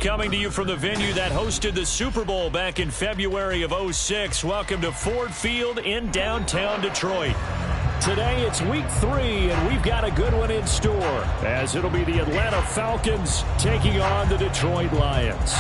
coming to you from the venue that hosted the Super Bowl back in February of '06. Welcome to Ford Field in downtown Detroit. Today it's week 3, and we've got a good one in store, as it'll be the Atlanta Falcons taking on the Detroit Lions.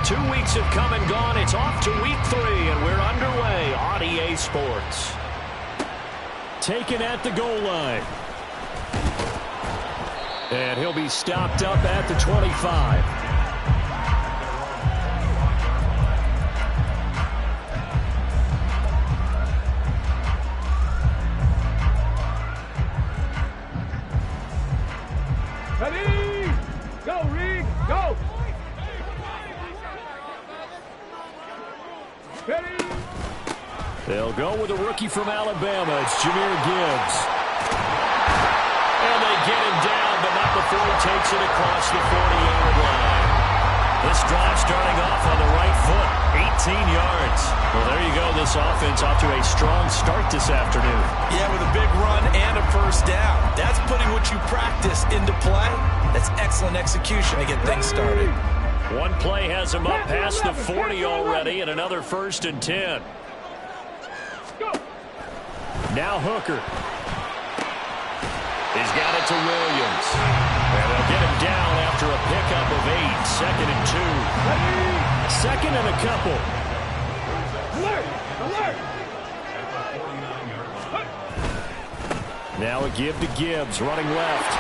2 weeks have come and gone. It's off to week 3, and we're underway on EA Sports. Taken at the goal line. And he'll be stopped up at the 25. Ready? Go, Reed! Go! Ready? They'll go with a rookie from Alabama. It's Jahmyr Gibbs. And they get him down, but not before he takes it across the 40-yard line. This drive starting off on the right foot, 18 yards. Well, there you go. This offense off to a strong start this afternoon. Yeah, with a big run and a first down. That's putting what you practice into play. That's excellent execution to get things started. One play has him up past the 40 already, and another 1st and 10. Now Hooker. He's got it to Williams. And they'll get him down after a pickup of 8. 2nd and 2. Second and a couple. Alert! Alert! Now a give to Gibbs, running left.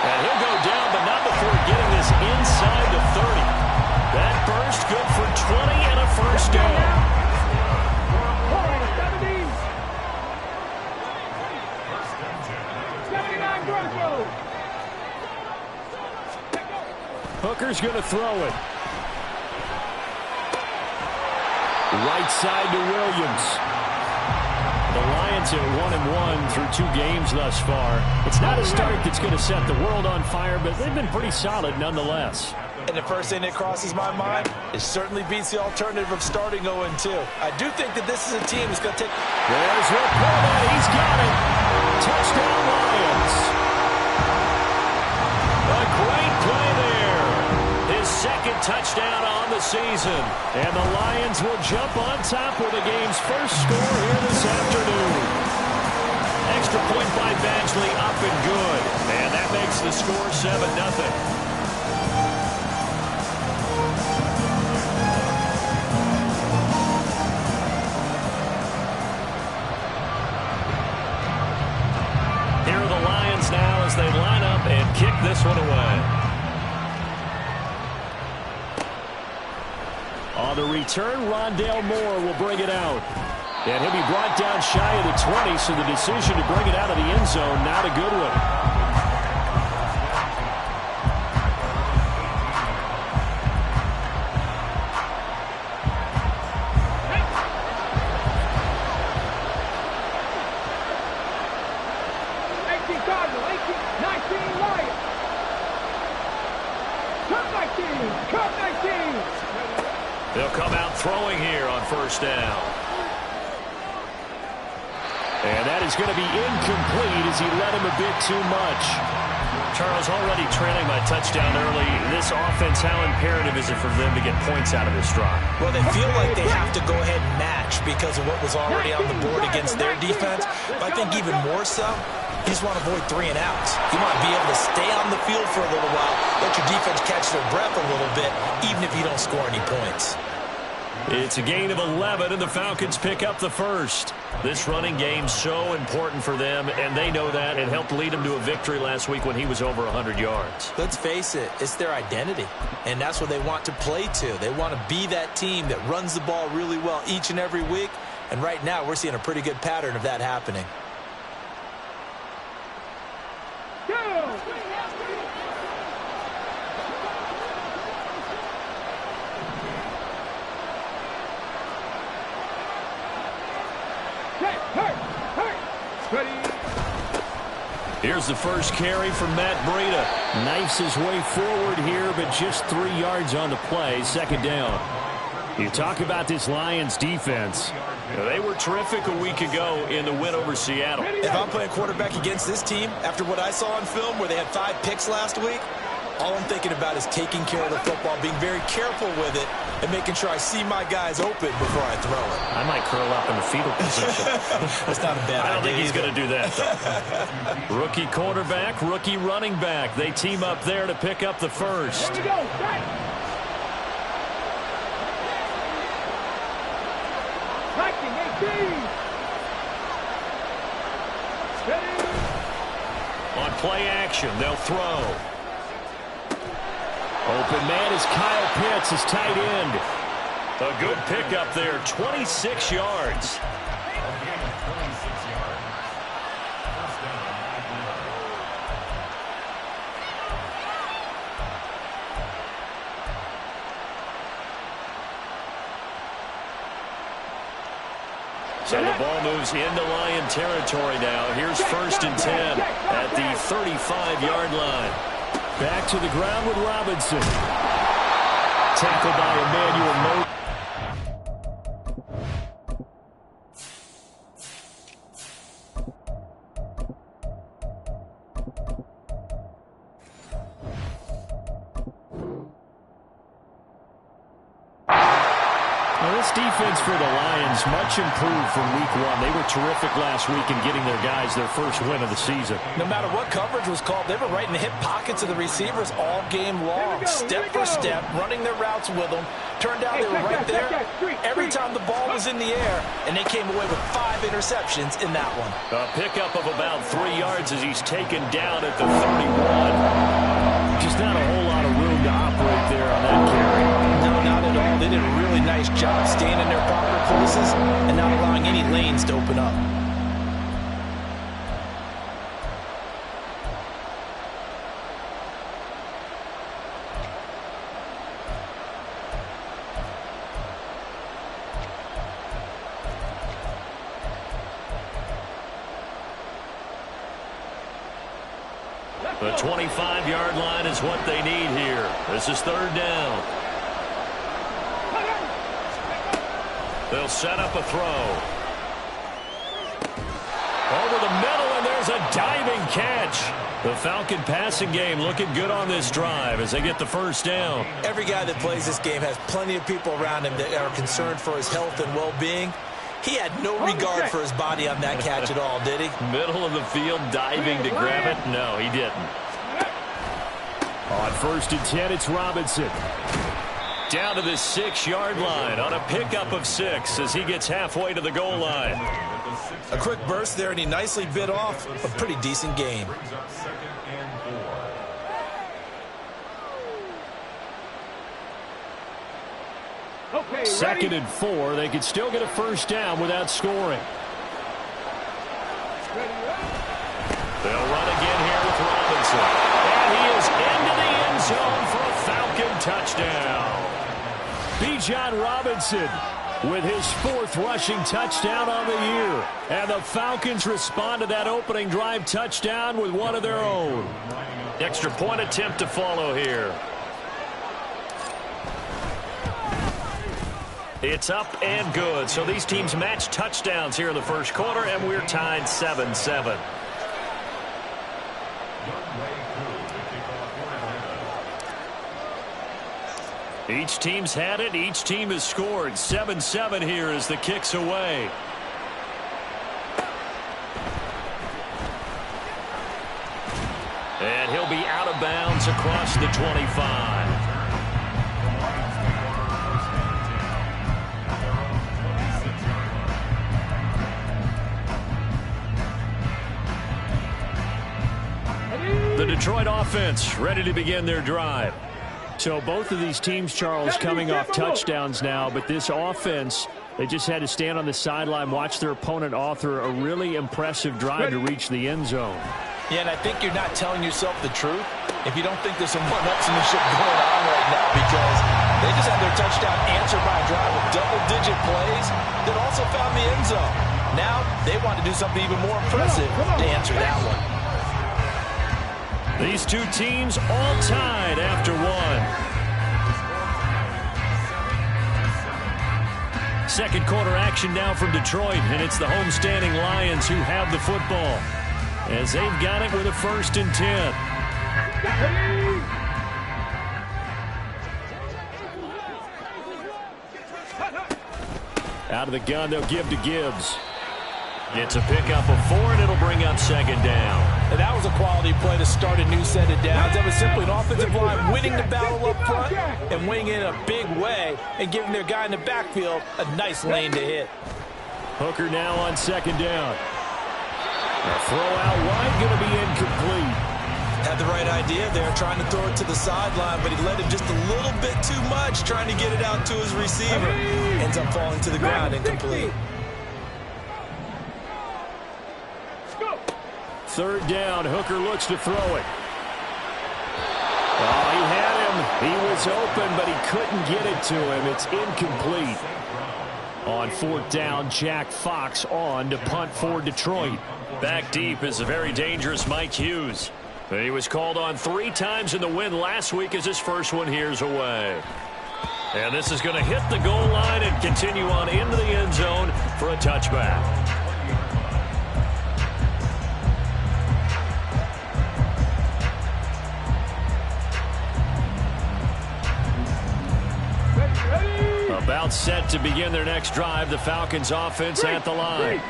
And he'll go down, but not before getting this inside the 30. That burst good for 20 and a first down. Hooker's going to throw it. Right side to Williams. The Lions at 1-1 through 2 games thus far. It's not a start that's going to set the world on fire, but they've been pretty solid nonetheless. And the first thing that crosses my mind, it certainly beats the alternative of starting 0-2. I do think that this is a team that's going to take... There's Laporta. He's got it. Touchdown Lions. A great play there. His 2nd touchdown on the season. And the Lions will jump on top with the game's first score here this afternoon. Extra point by Badgley, up and good. And that makes the score 7-0. Here are the Lions now as they line up and kick this one away. On the return, Rondale Moore will bring it out. And he'll be brought down shy of the 20, so the decision to bring it out of the end zone, not a good one. They'll come out throwing here on first down. And that is going to be incomplete as he led him a bit too much. Charles, already trailing by touchdown early. This offense, how imperative is it for them to get points out of this drive? Well, they feel like they have to go ahead and match because of what was already on the board against their defense. But I think even more so, you just want to avoid 3 and outs. You want to be able to stay on the field for a little while, let your defense catch their breath a little bit, even if you don't score any points. It's a gain of 11, and the Falcons pick up the first. This running game so important for them, and they know that. It helped lead them to a victory last week when he was over 100 yards. Let's face it, it's their identity, and that's what they want to play to. They want to be that team that runs the ball really well each and every week, and right now we're seeing a pretty good pattern of that happening. Here's the first carry from Matt Breida. Knifes his way forward here, but just 3 yards on the play. Second down. You talk about this Lions defense. They were terrific a week ago in the win over Seattle. If I'm playing quarterback against this team, after what I saw on film where they had 5 picks last week, all I'm thinking about is taking care of the football, being very careful with it, and making sure I see my guys open before I throw it. I might curl up in the fetal position. That's not a bad idea. I don't think he's going to do that. Rookie quarterback, rookie running back. They team up there to pick up the first. Here we go. Back. On play action, they'll throw. Open man is Kyle Pitts, his tight end. A good pickup there, 26 yards. So the ball moves into Lion territory now. Here's 1st and 10 at the 35-yard line. Back to the ground with Robinson. Tackled by Emmanuel Mosley. Defense for the Lions much improved from week 1. They were terrific last week in getting their guys their first win of the season. No matter what coverage was called, they were right in the hip pockets of the receivers all game long, step for step, running their routes with them. Turned out they were right there every time the ball was in the air, and they came away with 5 interceptions in that one. A pickup of about 3 yards as he's taken down at the 31. Just not a whole lot of room to operate there on that carry. No, not at all. They did a really nice job staying in their proper places and not allowing any lanes to open up. The 25-yard line is what they need here. This is 3rd down. They'll set up a throw. Over the middle, and there's a diving catch. The Falcon passing game looking good on this drive as they get the first down. Every guy that plays this game has plenty of people around him that are concerned for his health and well-being. He had no regard for his body on that catch at all, did he? Middle of the field, diving to grab it. No, he didn't. On 1st and 10, it's Robinson. Down to the 6-yard line on a pickup of 6 as he gets halfway to the goal line. A quick burst there, and he nicely bit off a pretty decent gain. Okay, 2nd and 4. They could still get a first down without scoring. They'll run again here with Robinson. And he is into the end zone for a Falcon touchdown. Bijan Robinson with his 4th rushing touchdown on the year. And the Falcons respond to that opening drive touchdown with one of their own. Extra point attempt to follow here. It's up and good. So these teams match touchdowns here in the first quarter, and we're tied 7-7. Each team's had it. Each team has scored. 7-7 here as the kick's away. And he'll be out of bounds across the 25. The Detroit offense ready to begin their drive. So both of these teams, Charles, coming off touchdowns now, but this offense, they just had to stand on the sideline, watch their opponent author a really impressive drive to reach the end zone. Yeah, and I think you're not telling yourself the truth if you don't think there's some one-upsmanship going on right now, because They just had their touchdown answered by a drive of double-digit plays that also found the end zone. Now they want to do something even more impressive to answer that one. These two teams all tied after one. Second quarter action now from Detroit, and it's the homestanding Lions who have the football as they've got it with a 1st and 10. Out of the gun, they'll give to Gibbs. It's a pickup of 4, and it'll bring up 2nd down. And that was a quality play to start a new set of downs. That was simply an offensive line winning the battle up front and winning it in a big way and giving their guy in the backfield a nice lane to hit. Hooker now on 2nd down. A throw out wide, going to be incomplete. Had the right idea there, trying to throw it to the sideline, but he led him just a little bit too much, trying to get it out to his receiver. Ends up falling to the ground, incomplete. 3rd down, Hooker looks to throw it. Oh, he had him. He was open, but he couldn't get it to him. It's incomplete. On 4th down, Jack Fox on to punt for Detroit. Back deep is a very dangerous Mike Hughes. He was called on 3 times in the win last week as his first one here's away. And this is going to hit the goal line and continue on into the end zone for a touchback. About set to begin their next drive, the Falcons offense at the line.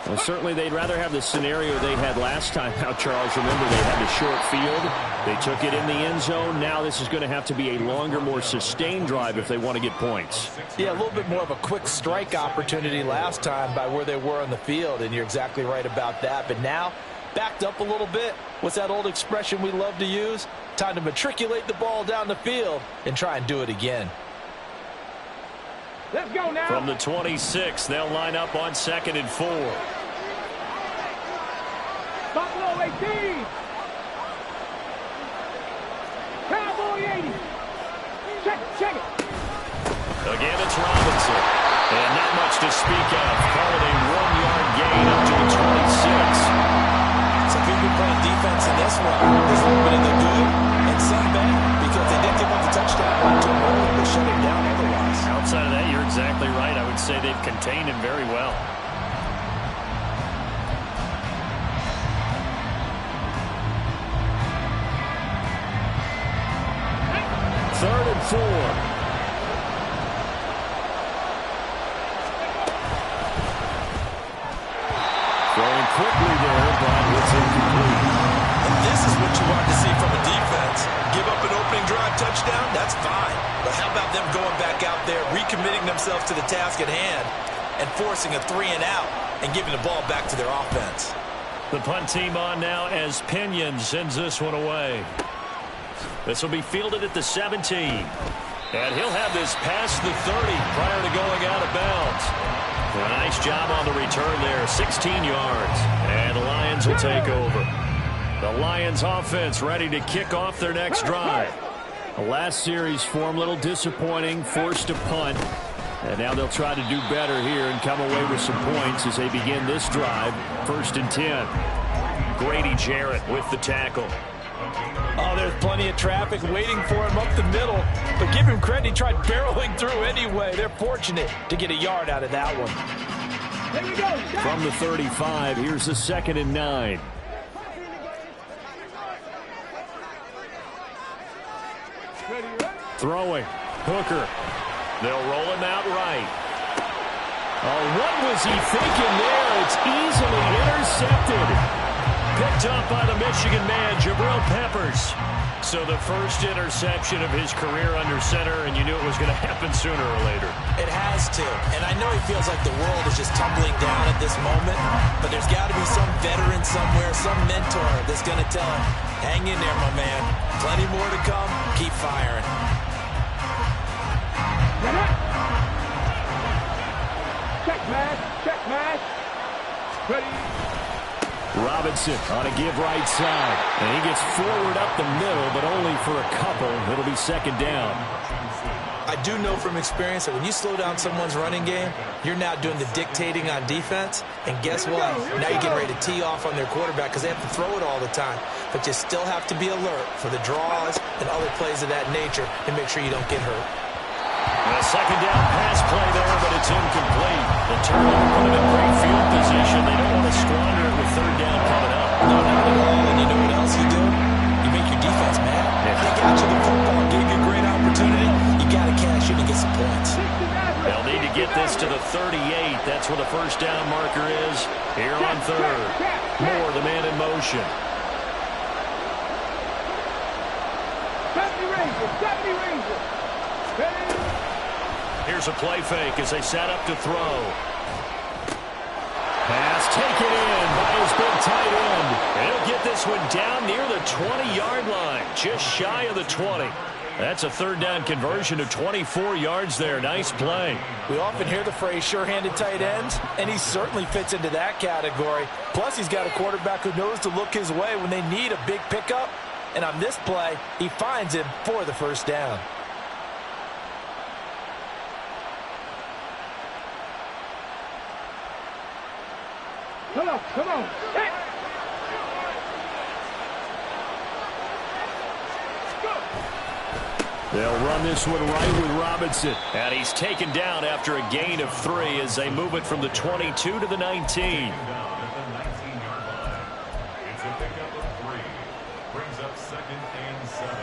Well, certainly they'd rather have the scenario they had last time out, Charles. Remember, they had the short field. They took it in the end zone. Now this is going to have to be a longer, more sustained drive if they want to get points. Yeah, a little bit more of a quick strike opportunity last time by where they were on the field, and you're exactly right about that. But now, backed up a little bit. What's that old expression we love to use? Time to matriculate the ball down the field and try and do it again. Let's go now. From the 26, they'll line up on 2nd and 4. Buffalo 18. Cowboy 80. Check it. Again, it's Robinson. And not much to speak of. Call it a 1-yard gain up to the 26. So people playing defense in this one. There's a little bit of the good and some bad because they didn't give up the touchdown run to him early, but shut him down otherwise. Outside of that, you're exactly right. I would say they've contained him very well. Third and 4. Throwing quickly there, but it's incomplete. And this is what you want to see from a defense. Give up an opening drive touchdown, that's fine. But how about them going back out there, recommitting themselves to the task at hand, and forcing a 3-and-out and giving the ball back to their offense. The punt team on now as Pinion sends this one away. This will be fielded at the 17. And he'll have this past the 30 prior to going out of bounds. A nice job on the return there, 16 yards. And the Lions will take over. The Lions offense ready to kick off their next drive. The last series form a little disappointing, forced to punt. And now they'll try to do better here and come away with some points as they begin this drive. 1st and 10. Grady Jarrett with the tackle. Oh, there's plenty of traffic waiting for him up the middle. But give him credit, he tried barreling through anyway. They're fortunate to get a yard out of that one. There we go. From the 35, here's the 2nd and 9. Throwing. Hooker. They'll roll him out right. Oh, what was he thinking there? It's easily intercepted. Picked up by the Michigan man, Jabril Peppers. So the first interception of his career under center, and you knew it was going to happen sooner or later. It has to. And I know he feels like the world is just tumbling down at this moment, but there's got to be some veteran somewhere, some mentor that's going to tell him, hang in there, my man. Plenty more to come. Keep firing. Check match. Ready. Robinson on a give right side. And he gets forward up the middle, but only for a couple. It'll be 2nd down. I do know from experience that when you slow down someone's running game, you're now doing the dictating on defense. And guess what? Now you're getting ready to tee off on their quarterback because they have to throw it all the time. But you still have to be alert for the draws and other plays of that nature and make sure you don't get hurt. A second down pass play there, but it's incomplete. The turnover put them in great field position. They don't want to squander it with third down coming up. No, not at all. And you know what else you do? You make your defense mad. They got you the football, gave you a great opportunity. You got to cash in and get some points. They'll need to get this to the 38. That's where the first down marker is. Here on third. Moore, the man in motion. 70 Rangers. Here's a play fake as they set up to throw. Pass taken in by his big tight end. And he'll get this one down near the 20-yard line, just shy of the 20. That's a third down conversion of 24 yards there. Nice play. We often hear the phrase sure-handed tight ends, and he certainly fits into that category. Plus, he's got a quarterback who knows to look his way when they need a big pickup. And on this play, he finds him for the first down. Come on. Hey. They'll run this one right with Robinson. And he's taken down after a gain of 3 as they move it from the 22 to the 19. It's a pickup of 3. Brings up 2nd and 7.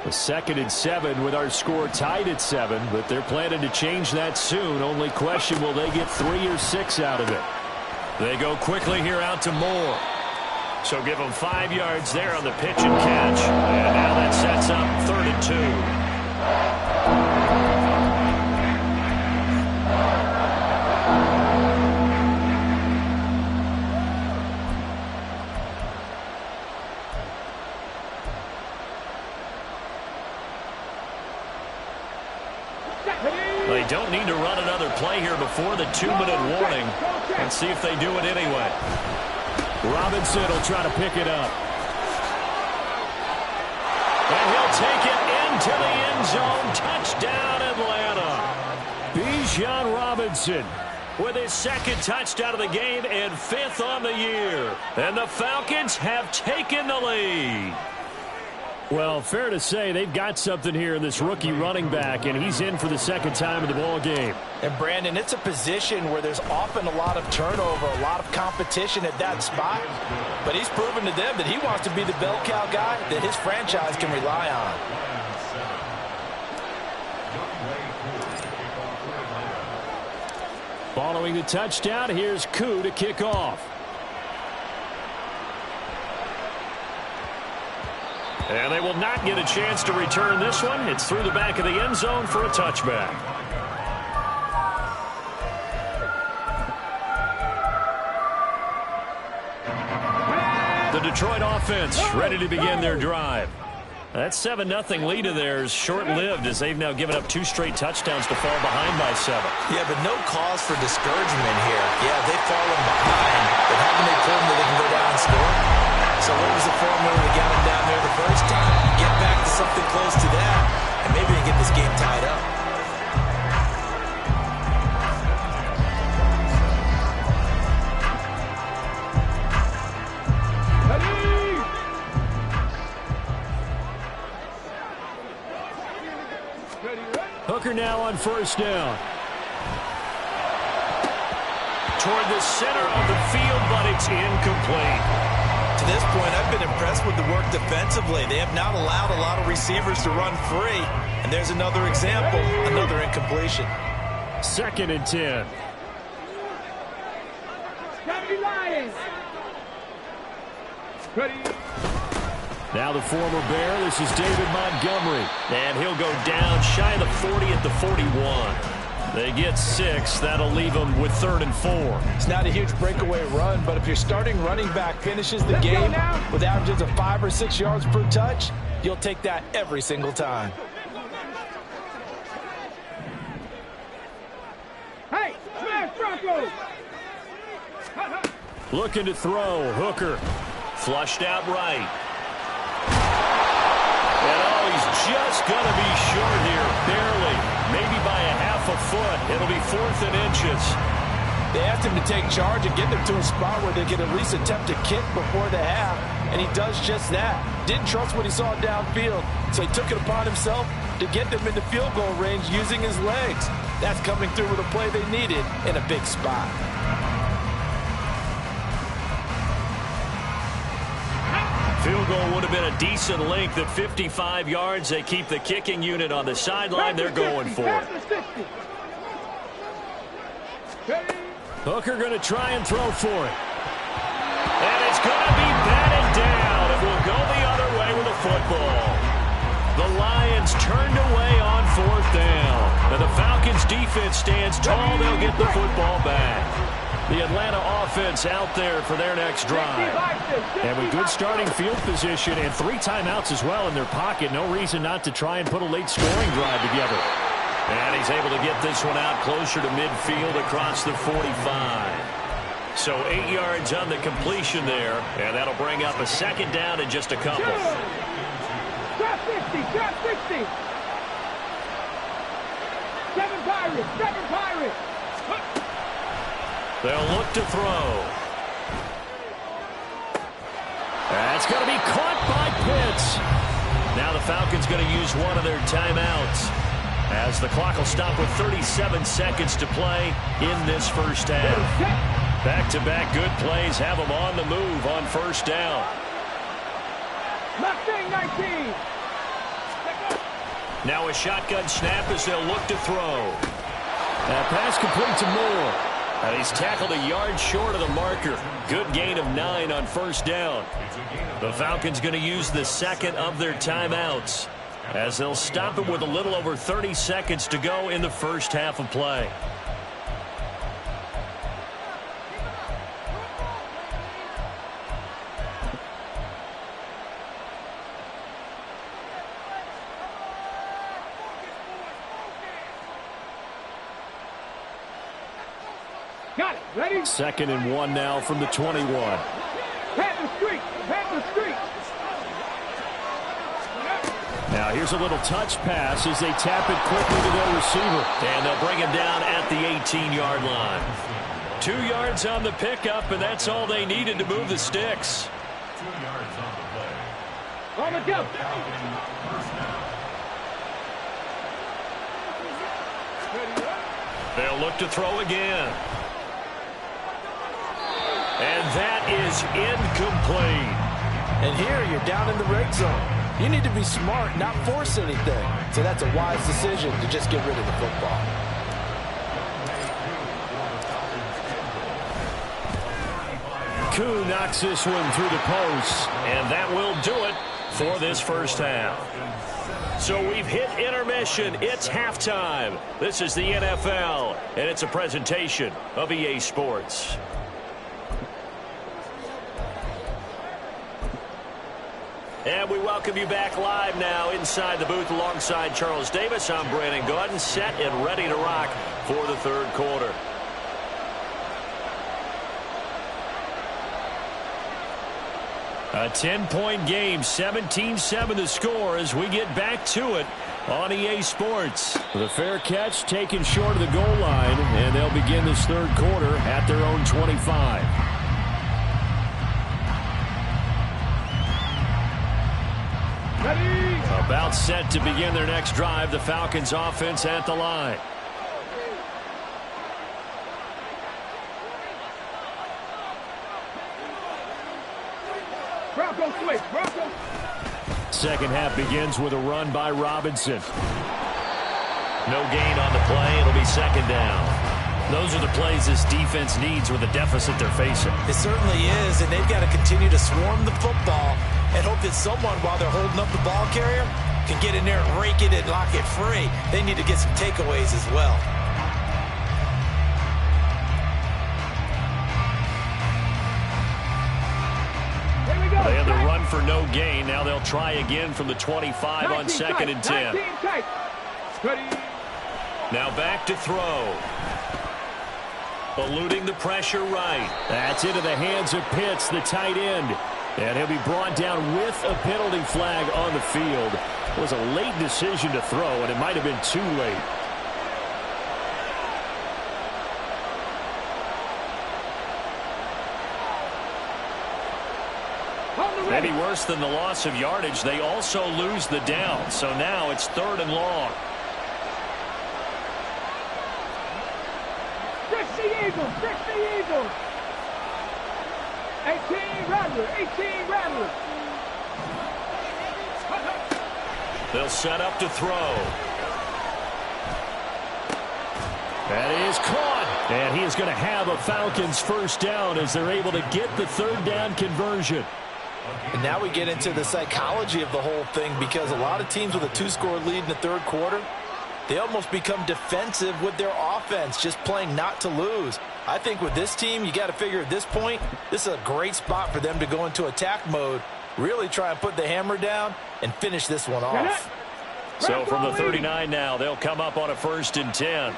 A 2nd and 7 with our score tied at 7, but they're planning to change that soon. Only question, will they get 3 or 6 out of it? They go quickly here out to Moore. So give them 5 yards there on the pitch and catch. And now that sets up 3rd and 2. They don't need to run another play here before the 2-minute warning. Let's see if they do it anyway. Robinson will try to pick it up. And he'll take it into the end zone. Touchdown, Atlanta. Bijan Robinson with his 2nd touchdown of the game and 5th on the year. And the Falcons have taken the lead. Well, fair to say they've got something here in this rookie running back, and he's in for the 2nd time in the ball game. And, Brandon, it's a position where there's often a lot of turnover, a lot of competition at that spot. But he's proven to them that he wants to be the bell cow guy that his franchise can rely on. Following the touchdown, here's Koo to kick off. And they will not get a chance to return this one. It's through the back of the end zone for a touchback. The Detroit offense ready to begin their drive. That 7-0 lead of theirs short-lived as they've now given up 2 straight touchdowns to fall behind by 7. Yeah, but no cause for discouragement here. Yeah, they've fallen behind, but haven't they proven that they can go down and score? So what was the formula that got them down there the first time? Get back to something close to that, and maybe they get this game tied up. Hooker now on 1st down. Toward the center of the field, but it's incomplete. To this point, I've been impressed with the work defensively. They have not allowed a lot of receivers to run free. And there's another example, another incompletion. 2nd and 10. Lions. Ready. Now the former Bear, this is David Montgomery. And he'll go down shy of the 40 at the 41. They get 6. That'll leave them with 3rd and 4. It's not a huge breakaway run, but if your starting running back finishes the game with averages of 5 or 6 yards per touch, you'll take that every single time. Hey, smash Broncos! Looking to throw. Hooker. Flushed out right. And he's just going to be short here. Barely. Maybe by a half a foot. It'll be 4th and inches. They asked him to take charge and get them to a spot where they could at least attempt a kick before the half, and he does just that. Didn't trust what he saw downfield, so he took it upon himself to get them into field goal range using his legs. That's coming through with a play they needed in a big spot. Field goal would have been a decent length at 55 yards. They keep the kicking unit on the sideline. They're going for it. Hooker going to try and throw for it. And it's going to be batted down. It will go the other way with a football. The Lions turned away on 4th down. And the Falcons defense stands tall. They'll get the football back. The Atlanta offense out there for their next drive. And with good starting field position and 3 timeouts as well in their pocket, no reason not to try and put a late scoring drive together. And he's able to get this one out closer to midfield across the 45. So 8 yards on the completion there, and that'll bring up a 2nd down in just a couple. Drop 60, drop 60. 7 Pirates, 7 Pirates. They'll look to throw. That's going to be caught by Pitts. Now the Falcons going to use one of their timeouts as the clock will stop with 37 seconds to play in this first half. Back-to-back good plays have them on the move on 1st down. Mustang 19. Now a shotgun snap as they'll look to throw. That pass complete to Moore. And he's tackled a yard short of the marker. Good gain of 9 on 1st down. The Falcons going to use the 2nd of their timeouts as they'll stop it with a little over 30 seconds to go in the first half of play. Got it. Ready? 2nd and 1 now from the 21. Panther streak. Panther streak. Now here's a little touch pass as they tap it quickly to their receiver. And they'll bring him down at the 18-yard line. 2 yards on the pickup, and that's all they needed to move the sticks. 2 yards on the play. On the go. They'll look to throw again. And that is incomplete. And here you're down in the red zone. You need to be smart, not force anything. So that's a wise decision to just get rid of the football. Koo knocks this one through the post, and that will do it for this first half. So we've hit intermission. It's halftime. This is the NFL, and it's a presentation of EA Sports. And we welcome you back live now inside the booth alongside Charles Davis. I'm Brandon Gaudin, set and ready to rock for the 3rd quarter. A 10-point game, 17-7 the score as we get back to it on EA Sports. The fair catch taken short of the goal line, and they'll begin this 3rd quarter at their own 25. Ready? About set to begin their next drive. The Falcons offense at the line. Bronco switch. Bronco. 2nd half begins with a run by Robinson. No gain on the play. It'll be 2nd down. Those are the plays this defense needs with the deficit they're facing. It certainly is, and they've got to continue to swarm the football and hope that someone, while they're holding up the ball carrier, can get in there and rake it and lock it free. They need to get some takeaways as well. run for no gain. Now they'll try again from the 25 on 2nd and 10. Now back to throw. Eluding the pressure right. That's into the hands of Pitts, the tight end. And he'll be brought down with a penalty flag on the field. It was a late decision to throw, and it might have been too late. Maybe worse than the loss of yardage, they also lose the down. So now it's 3rd and long. Stretch the Eagles, stretch the Eagles. 18 Rattler, 18 Rattler. They'll set up to throw. That is caught. And he is going to have a Falcons first down as they're able to get the 3rd down conversion. And now we get into the psychology of the whole thing, because a lot of teams with a 2-score lead in the 3rd quarter, they almost become defensive with their offense, just playing not to lose. I think with this team, you got to figure at this point, this is a great spot for them to go into attack mode, really try and put the hammer down and finish this one off. So from the 39 now, they'll come up on a 1st and 10.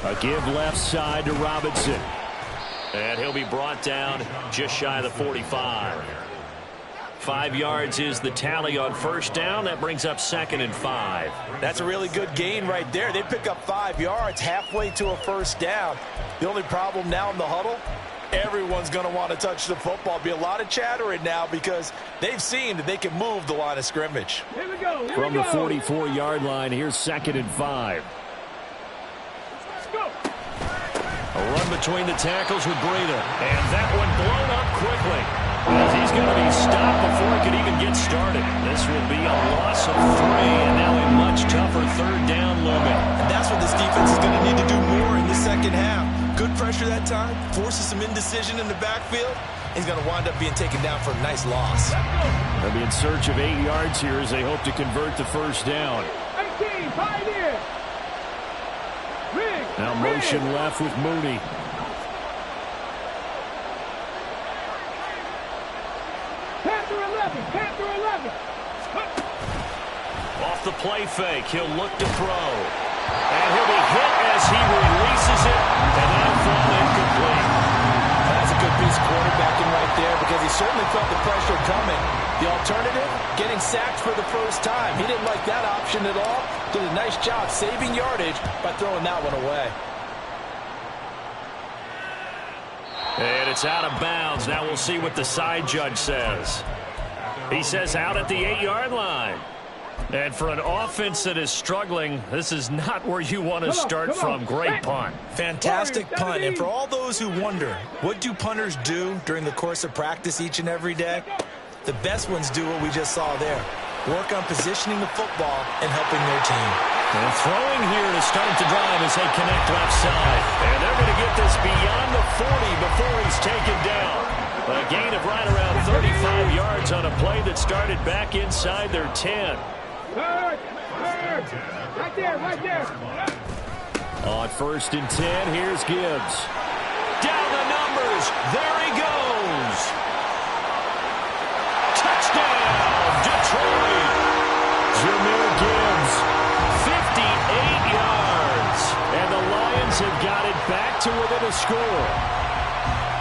A give left side to Robinson. And he'll be brought down just shy of the 45. 5 yards is the tally on 1st down. That brings up 2nd and 5. That's a really good gain right there. They pick up 5 yards halfway to a 1st down. The only problem now in the huddle, everyone's going to want to touch the football. Be a lot of chattering now because they've seen that they can move the line of scrimmage. Here we go. From the 44-yard line, here's 2nd and 5. Let's go. A run between the tackles with Breida. And that one blown up quickly, as he's going to be stopped before he can even get started. This will be a loss of 3, and now a much tougher 3rd down looming. And that's what this defense is going to need to do more in the 2nd half. Good pressure that time, forces some indecision in the backfield. He's going to wind up being taken down for a nice loss. They'll be in search of 8 yards here as they hope to convert the 1st down. 18, pioneer. Now motion left with Mooney. Panther 11, Panther 11. Off the play fake, he'll look to throw. And he'll be hit as he releases it, and that'll fall incomplete. That's a good piece of quarterbacking right there, because he certainly felt the pressure coming. The alternative, getting sacked for the 1st time. He didn't like that option at all. Did a nice job saving yardage by throwing that one away. And it's out of bounds. Now we'll see what the side judge says. He says out at the 8-yard line. And for an offense that is struggling, this is not where you want to start from. Great punt. Fantastic punt. And for all those who wonder, what do punters do during the course of practice each and every day? The best ones do what we just saw there. Work on positioning the football and helping their team. And throwing here to start the drive as they connect left side. And they're going to get this beyond the 40 before he's taken down. A gain of right around 35 yards on a play that started back inside their 10. Third. Right there, right there. On 1st and 10, here's Gibbs. Down the numbers. There he goes. Touchdown, Detroit. Jahmyr Gibbs, 58 yards. And the Lions have got it back to within a score.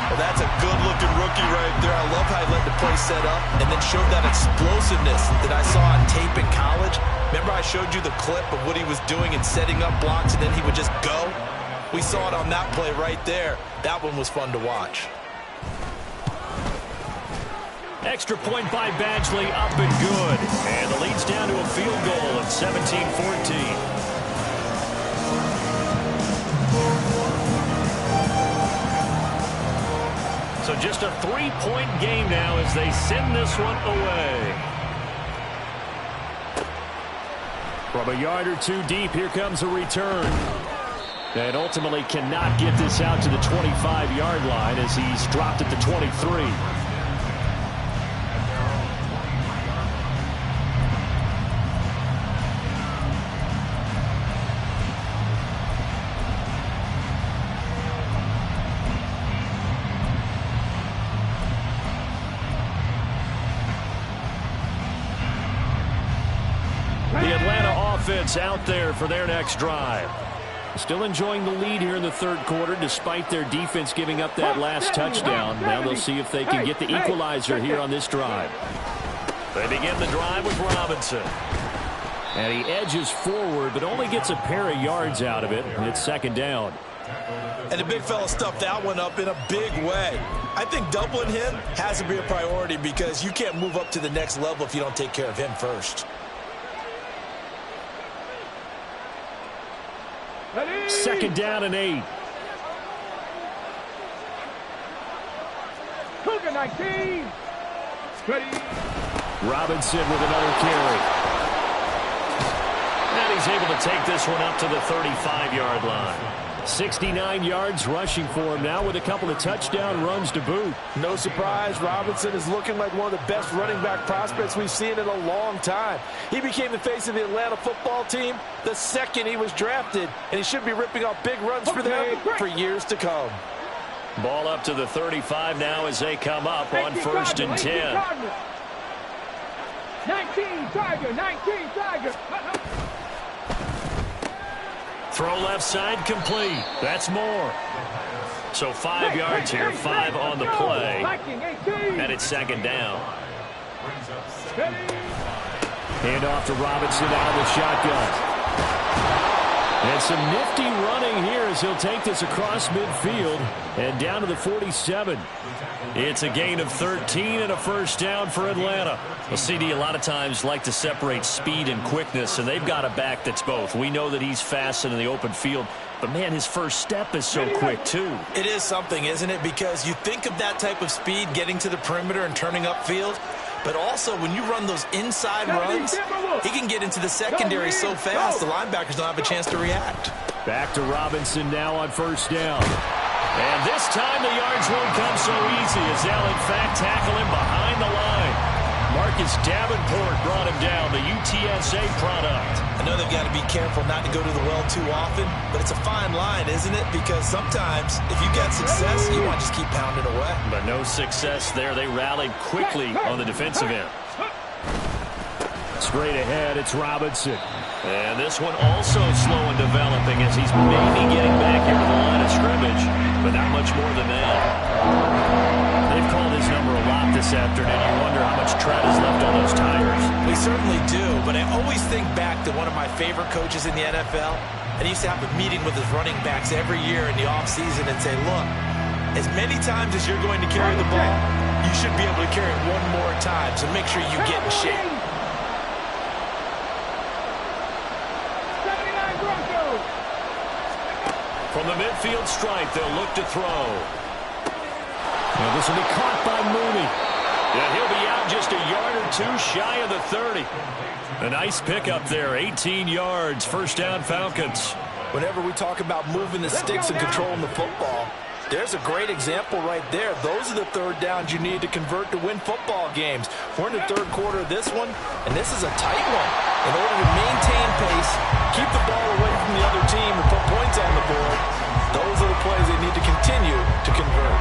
Well, that's a good-looking rookie right there. I love how he let the play set up and then showed that explosiveness that I saw on tape in college. Remember I showed you the clip of what he was doing and setting up blocks, and then he would just go? We saw it on that play right there. That one was fun to watch. Extra point by Badgley, up and good. And the lead's down to a field goal at 17-14. So just a 3-point game now as they send this one away. From a yard or two deep, here comes a return. And ultimately cannot get this out to the 25-yard line as he's dropped at the 23. defense out there for their next drive. Still enjoying the lead here in the third quarter despite their defense giving up that last touchdown. Now they'll see if they can get the equalizer here on this drive. They begin the drive with Robinson. And he edges forward but only gets a pair of yards out of it. It's second down. And the big fella stuffed that one up in a big way. I think doubling him has to be a priority because you can't move up to the next level if you don't take care of him first. Second down and 8. Cougar 19. Ready. Robinson with another carry. And he's able to take this one up to the 35-yard line. 69 yards rushing for him now with a couple of touchdown runs to boot. No surprise, Robinson is looking like one of the best running back prospects we've seen in a long time. He became the face of the Atlanta football team the second he was drafted, and he should be ripping off big runs for them for years to come. Ball up to the 35 now as they come up on 1st and 10. 19 Tiger, 19 Tiger. Throw left side complete. That's more. So 5 yards here, 5 on the play. And it's second down. Hand off to Robinson out of the shotgun. And some nifty running here as he'll take this across midfield and down to the 47. It's a gain of 13 and a first down for Atlanta. Well, CD, a lot of times like to separate speed and quickness, and they've got a back that's both. We know that he's fast in the open field, but, man, his first step is so quick, too. It is something, isn't it? Because you think of that type of speed getting to the perimeter and turning upfield, but also when you run those inside runs, he can get into the secondary so fast the linebackers don't have a chance to react. Back to Robinson now on first down. And this time the yards won't come so easy as they'll, in fact, tackle him behind the line. Marcus Davenport brought him down, the UTSA product. I know they've got to be careful not to go to the well too often, but it's a fine line, isn't it? Because sometimes if you get success, you want to just keep pounding away. But no success there. They rallied quickly on the defensive end. Straight ahead, it's Robinson. And this one also slow in developing as he's maybe getting back here to the line of scrimmage, but not much more than that. They've called his number a lot this afternoon. You wonder how much tread is left on those tires. We certainly do, but I always think back to one of my favorite coaches in the NFL, and he used to have a meeting with his running backs every year in the offseason and say, look, as many times as you're going to carry the ball, you should be able to carry it one more time, so make sure you get in shape. From the midfield stripe, they'll look to throw. And this will be caught by Mooney. And he'll be out just a yard or two shy of the 30. A nice pickup there, 18 yards, first down Falcons. Whenever we talk about moving the sticks and controlling the football, there's a great example right there. Those are the third downs you need to convert to win football games. We're in the third quarter of this one, and this is a tight one. In order to maintain pace, keep the ball away from the other team, and put points on the board, those are the plays they need to continue to convert.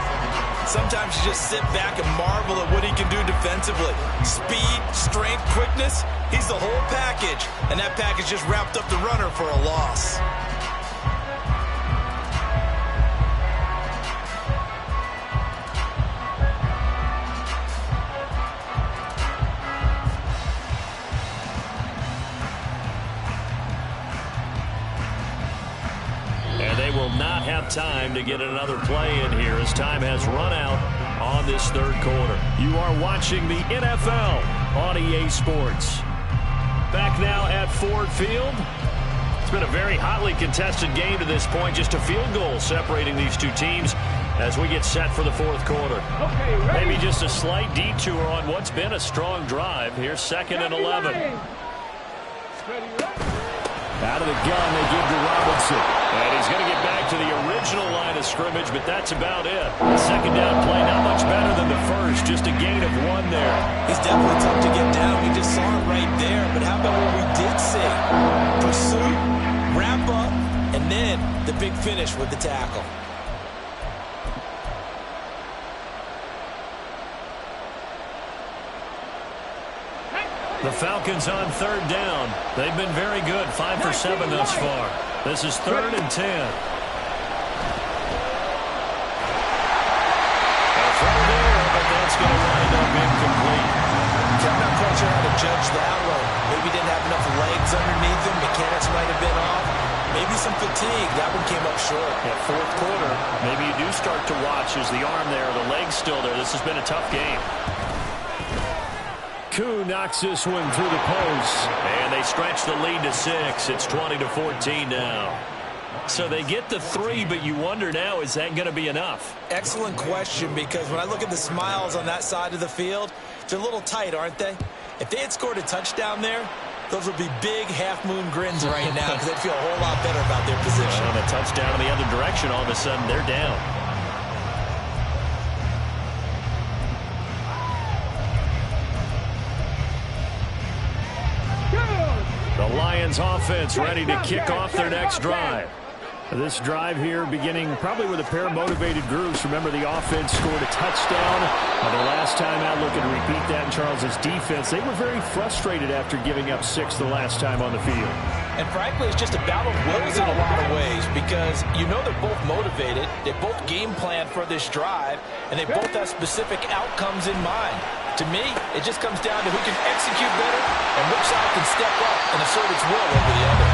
Sometimes you just sit back and marvel at what he can do defensively. Speed, strength, quickness, he's the whole package. And that package just wrapped up the runner for a loss. Will not have time to get another play in here as time has run out on this third quarter. You are watching the NFL on EA Sports. Back now at Ford Field. It's been a very hotly contested game to this point. Just a field goal separating these two teams as we get set for the fourth quarter. Maybe just a slight detour on what's been a strong drive. Here's 2nd and 11. Out of the gun, they give to Robinson. And he's going to get back to the original line of scrimmage, but that's about it. Second down play, not much better than the first. Just a gain of 1 there. He's definitely tough to get down. We just saw it right there. But how about what we did see? Pursuit, wrap up, and then the big finish with the tackle. The Falcons on third down. They've been very good, 5 for 7 thus far. This is 3rd and 10. A throw there, but that's going to wind up incomplete. I'm not quite sure how to judge that one. Maybe didn't have enough legs underneath him. Mechanics might have been off. Maybe some fatigue. That one came up short. At fourth quarter, maybe you do start to watch. Is the arm there, the leg's still there? This has been a tough game. Koo knocks this one through the post. And they stretch the lead to 6. It's 20-14 now. So they get the 3, but you wonder now, is that going to be enough? Excellent question, because when I look at the smiles on that side of the field, they're a little tight, aren't they? If they had scored a touchdown there, those would be big half-moon grins right now because they'd feel a whole lot better about their position. On a touchdown in the other direction, all of a sudden they're down. The Lions offense ready to kick off their next drive. This drive here beginning probably with a pair of motivated groups. Remember, the offense scored a touchdown. The last time out, looking to repeat that in Charles's defense. They were very frustrated after giving up 6 the last time on the field. And frankly, it's just a battle of wills in a lot of ways because you know they're both motivated. They both game plan for this drive, and they both have specific outcomes in mind. To me, it just comes down to who can execute better and which side can step up and assert its will over the other.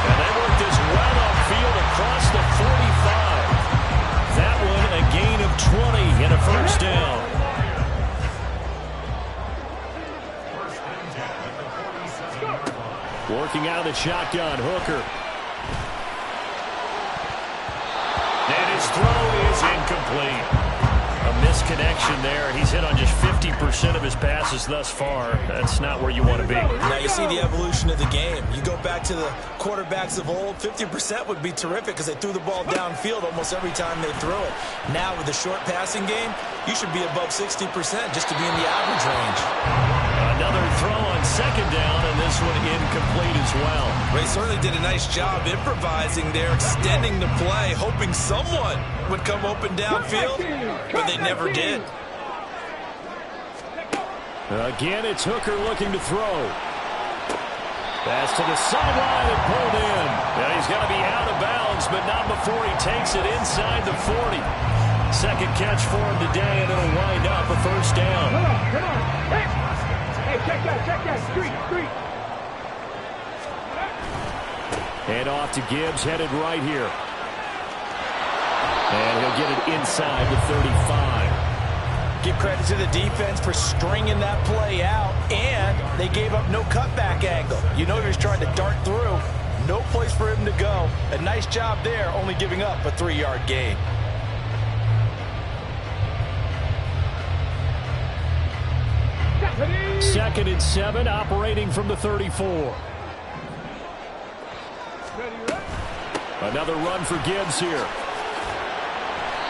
And they work this well upfield across the 45. That one a gain of 20 and a first down. Working out of the shotgun, Hooker. And his throw is incomplete. A misconnection there. He's hit on just 50% of his passes thus far. That's not where you want to be. Now you see the evolution of the game. You go back to the quarterbacks of old, 50% would be terrific because they threw the ball downfield almost every time they threw it. Now with the short passing game, you should be above 60% just to be in the average range. Another throw on second down, and this one incomplete as well. Ray certainly did a nice job improvising there, extending the play, hoping someone would come open downfield, but they never did. Again, it's Hooker looking to throw. Pass to the sideline and pulled in. And he's going to be out of bounds, but not before he takes it inside the 40. Second catch for him today, and it'll wind up a first down. Come on. Hey, check that, street. Hand off to Gibbs, headed right here. And he'll get it inside the 35. Give credit to the defense for stringing that play out, and they gave up no cutback angle. You know he was trying to dart through. No place for him to go. A nice job there, only giving up a 3-yard gain. Second and 7, operating from the 34. Another run for Gibbs here.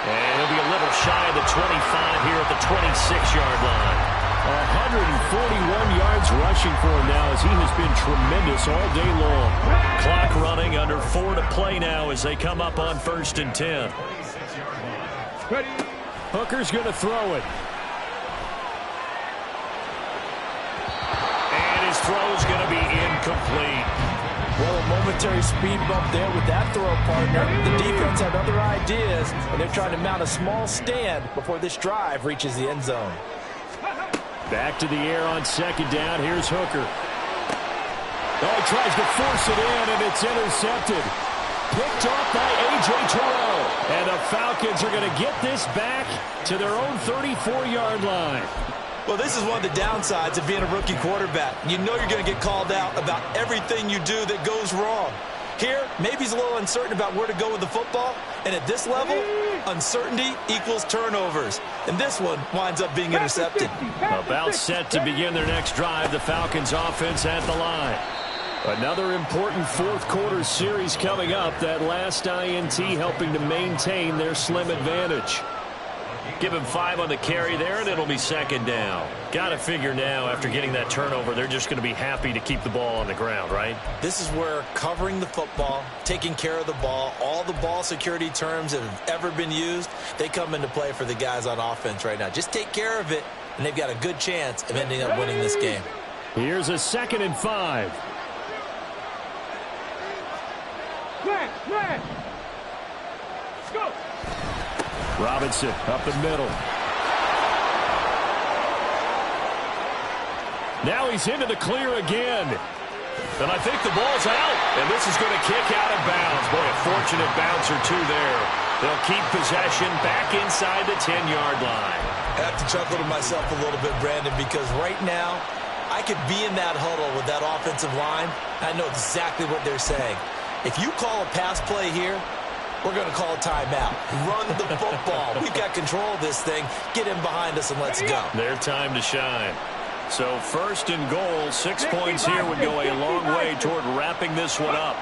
And he'll be a little shy of the 25 here at the 26-yard line. 141 yards rushing for him now as he has been tremendous all day long. Clock running, under 4 to play now as they come up on 1st and 10. Hooker's going to throw it. His throw is going to be incomplete. Well, a momentary speed bump there with that throw, partner. The defense had other ideas, and they're trying to mount a small stand before this drive reaches the end zone. Back to the air on second down. Here's Hooker. Oh, he tries to force it in, and it's intercepted. Picked off by A.J. Terrell. And the Falcons are going to get this back to their own 34-yard line. Well, this is one of the downsides of being a rookie quarterback. You know you're going to get called out about everything you do that goes wrong. Here, maybe he's a little uncertain about where to go with the football. And at this level, uncertainty equals turnovers. And this one winds up being intercepted. About set to begin their next drive, the Falcons offense at the line. Another important fourth quarter series coming up. That last INT helping to maintain their slim advantage. Give him 5 on the carry there, and it'll be second down. Got to figure now, after getting that turnover, they're just going to be happy to keep the ball on the ground, right? This is where covering the football, taking care of the ball, all the ball security terms that have ever been used, they come into play for the guys on offense right now. Just take care of it, and they've got a good chance of ending up winning this game. Here's a 2nd and 5. Let's go. Robinson up the middle. Now he's into the clear again. And I think the ball's out. And this is going to kick out of bounds. Boy, a fortunate bounce or two there. They'll keep possession back inside the 10-yard line. I have to chuckle to myself a little bit, Brandon, because right now I could be in that huddle with that offensive line. I know exactly what they're saying. If you call a pass play here, we're going to call a timeout. Run the football. We've got control of this thing. Get in behind us and let's go. Their time to shine. So 1st and goal, 6 points here would go a long way toward wrapping this one up.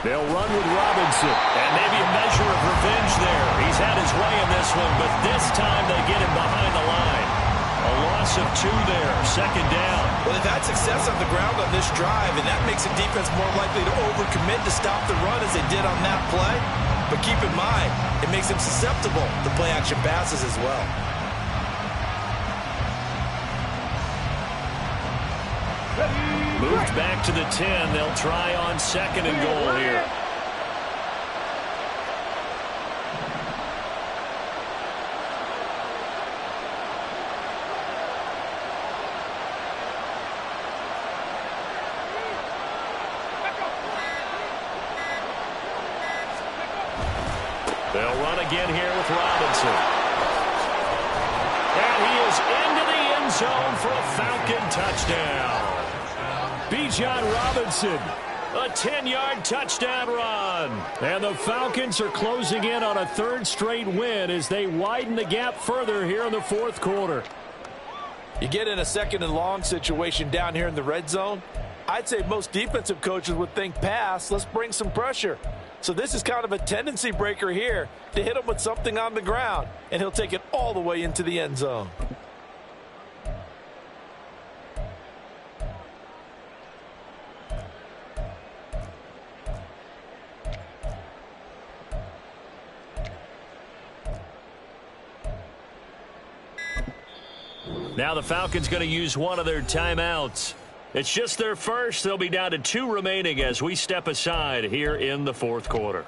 They'll run with Robinson. And maybe a measure of revenge there. He's had his way in this one, but this time they get him behind the line. A loss of 2 there, 2nd down. Well, they've had success on the ground on this drive, and that makes a defense more likely to overcommit to stop the run as they did on that play. But keep in mind, it makes them susceptible to play-action passes as well. Moved back to the 10. They'll try on 2nd and goal here. They'll run again here with Robinson. And he is into the end zone for a Falcon touchdown. Bijan Robinson, a 10-yard touchdown run. And the Falcons are closing in on a 3rd straight win as they widen the gap further here in the 4th quarter. You get in a 2nd and long situation down here in the red zone, I'd say most defensive coaches would think pass, let's bring some pressure. So this is kind of a tendency breaker here to hit him with something on the ground, and he'll take it all the way into the end zone. Now the Falcons going to use one of their timeouts. It's just their first. They'll be down to 2 remaining as we step aside here in the 4th quarter.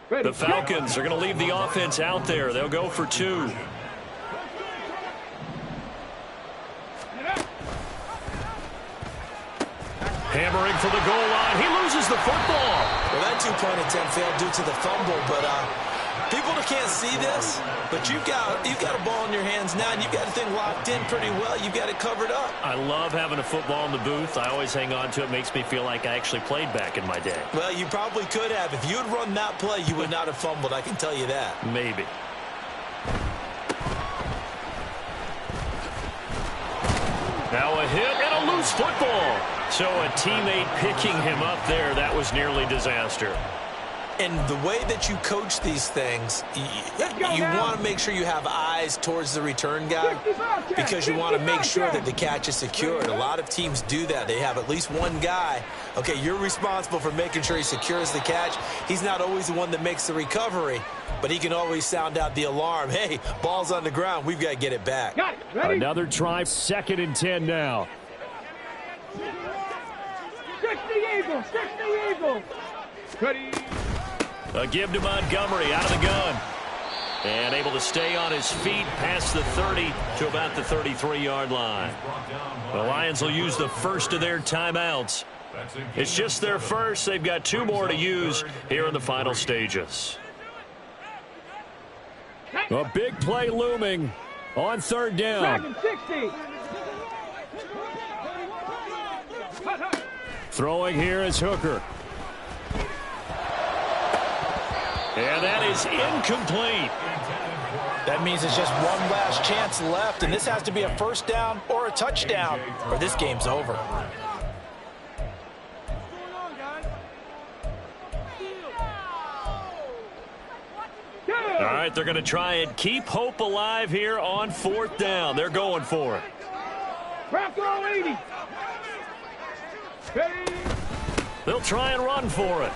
The Falcons are going to leave the offense out there. They'll go for 2. Hammering for the goal line. He loses the football. Well, that 2-point attempt failed due to the fumble, but people can't see this, but you've got a ball in your hands now, and you've got the thing locked in pretty well. You've got it covered up. I love having a football in the booth. I always hang on to it. Makes me feel like I actually played back in my day. Well, you probably could have. If you had run that play, you would not have fumbled. I can tell you that. Maybe. Now a hit and a loose football. So a teammate picking him up there, that was nearly disaster. And the way that you coach these things, you want to make sure you have eyes towards the return guy because you want to make sure that the catch is secured. A lot of teams do that. They have at least one guy. Okay, you're responsible for making sure he secures the catch. He's not always the one that makes the recovery, but he can always sound out the alarm. Hey, ball's on the ground. We've got to get it back. Another try, 2nd and 10 now. Stretch the eagle. Stretch the eagle. Ready. A give to Montgomery out of the gun. And able to stay on his feet past the 30 to about the 33-yard line. The Lions will use the first of their timeouts. It's just their first. They've got 2 more to use here in the final stages. A big play looming on 3rd down. 60. Throwing here is Hooker. And that is incomplete. That means it's just one last chance left, and this has to be a 1st down or a touchdown, or this game's over. All right, they're going to try and keep hope alive here on 4th down. They're going for it. Crap throw 80. Ready. They'll try and run for it.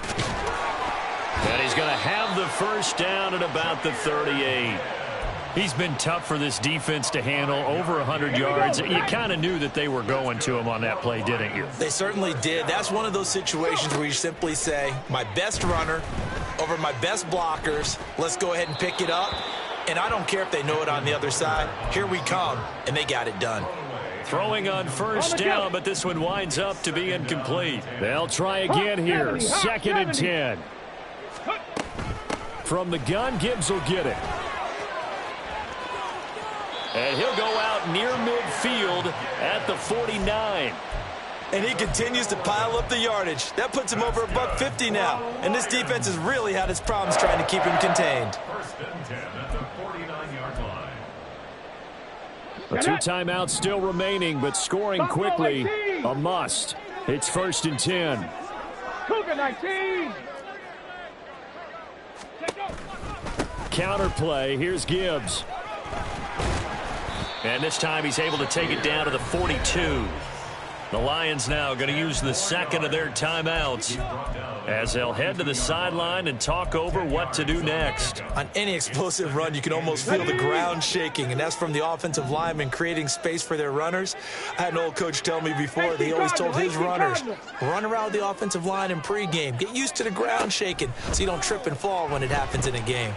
And he's going to have the first down at about the 38. He's been tough for this defense to handle, over 100 yards. You kind of knew that they were going to him on that play, didn't you? They certainly did. That's one of those situations where you simply say, my best runner over my best blockers, let's go ahead and pick it up. And I don't care if they know it on the other side. Here we come, and they got it done. Throwing on first down, but this one winds up to be incomplete. They'll try again here. 2nd and 10. From the gun, Gibbs will get it. And he'll go out near midfield at the 49. And he continues to pile up the yardage. That puts him over $150 now. And this defense has really had its problems trying to keep him contained. 1st and 10 at the 49-yard line. The 2 timeouts still remaining, but scoring quickly, a must. It's 1st and 10. Cougar 19. Counterplay, here's Gibbs. And this time he's able to take it down to the 42. The Lions now going to use the 2nd of their timeouts as they'll head to the sideline and talk over what to do next. On any explosive run, you can almost feel the ground shaking, and that's from the offensive linemen creating space for their runners. I had an old coach tell me before, they always told his runners, run around the offensive line in pregame. Get used to the ground shaking so you don't trip and fall when it happens in a game.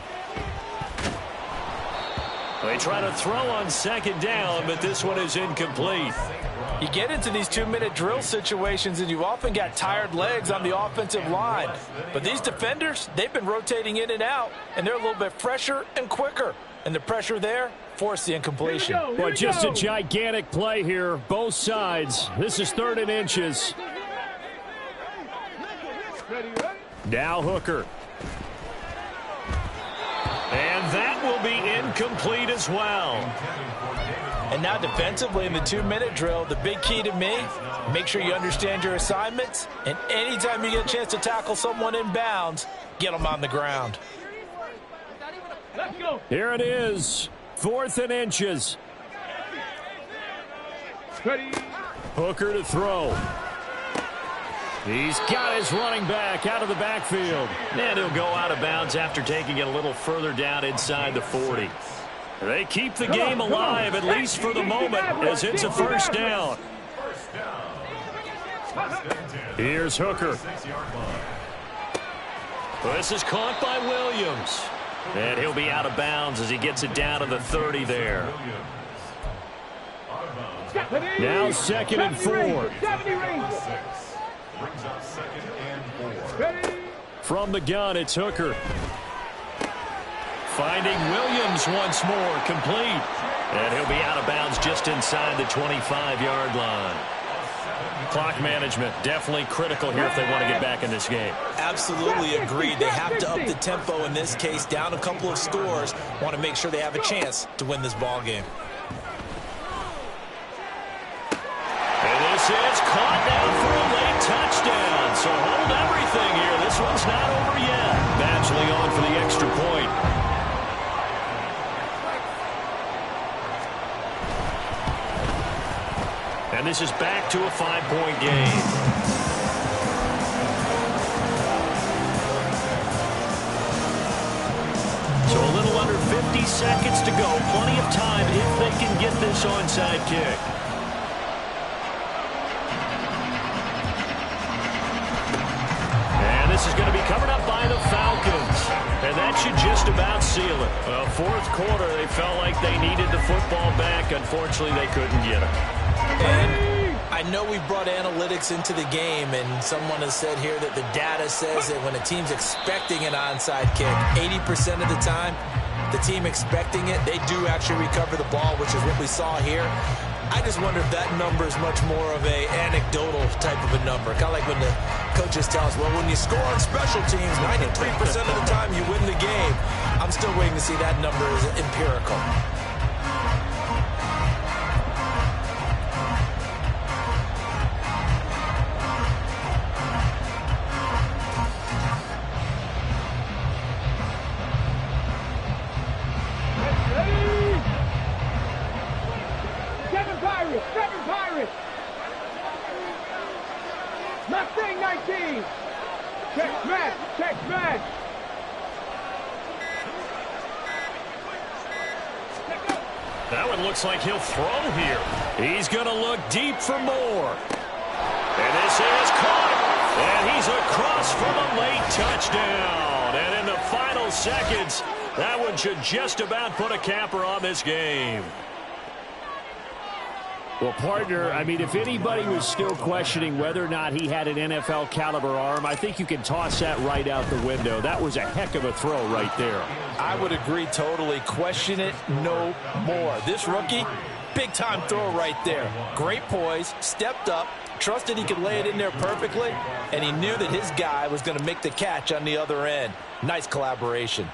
They try to throw on 2nd down, but this one is incomplete. You get into these 2-minute drill situations, and you've often got tired legs on the offensive line. But these defenders, they've been rotating in and out, and they're a little bit fresher and quicker. And the pressure there forced the incompletion. Well, just a gigantic play here, both sides. This is 3rd and inches. Now Hooker. And that will be incomplete as well. And now defensively in the 2-minute drill, the big key to me, make sure you understand your assignments. And anytime you get a chance to tackle someone in bounds, get them on the ground. Let's go. Here it is, 4th and inches. Ready. Hooker to throw. He's got his running back out of the backfield. And he'll go out of bounds after taking it a little further down inside the 40. They keep the game alive, at least for the moment, as it's a 1st down. Here's Hooker. This is caught by Williams. And he'll be out of bounds as he gets it down to the 30 there. Now 2nd and 4. Brings up 2nd and 4. From the gun, it's Hooker. Finding Williams once more, complete. And he'll be out of bounds just inside the 25-yard line. Clock management, definitely critical here if they want to get back in this game. Absolutely agreed. They have to up the tempo in this case, down a couple of scores. Want to make sure they have a chance to win this ball game. And this is caught now for a late touchdown. So hold everything here. This one's not over yet. Badgley on for the extra point. And this is back to a 5-point game. So a little under 50 seconds to go. Plenty of time if they can get this onside kick. And this is going to be covered up by the Falcons. And that should just about seal it. Well, 4th quarter, they felt like they needed the football back. Unfortunately, they couldn't get it. And I know we brought analytics into the game, and someone has said here that the data says that when a team's expecting an onside kick, 80% of the time, the team expecting it, they do actually recover the ball, which is what we saw here. I just wonder if that number is much more of a anecdotal type of a number. Kind of like when the coaches tell us, well, when you score on special teams, 93% of the time you win the game. I'm still waiting to see that number as empirical. Mustang 19. Check smash. Check smash. That one looks like he'll throw here. He's going to look deep for more. And this is caught. And he's across for the late touchdown. And in the final seconds, that one should just about put a capper on this game. Well, partner, I mean, if anybody was still questioning whether or not he had an NFL caliber arm, I think you can toss that right out the window. That was a heck of a throw right there. I would agree totally. Question it no more. This rookie, big-time throw right there. Great poise, stepped up, trusted he could lay it in there perfectly, and he knew that his guy was going to make the catch on the other end. Nice collaboration.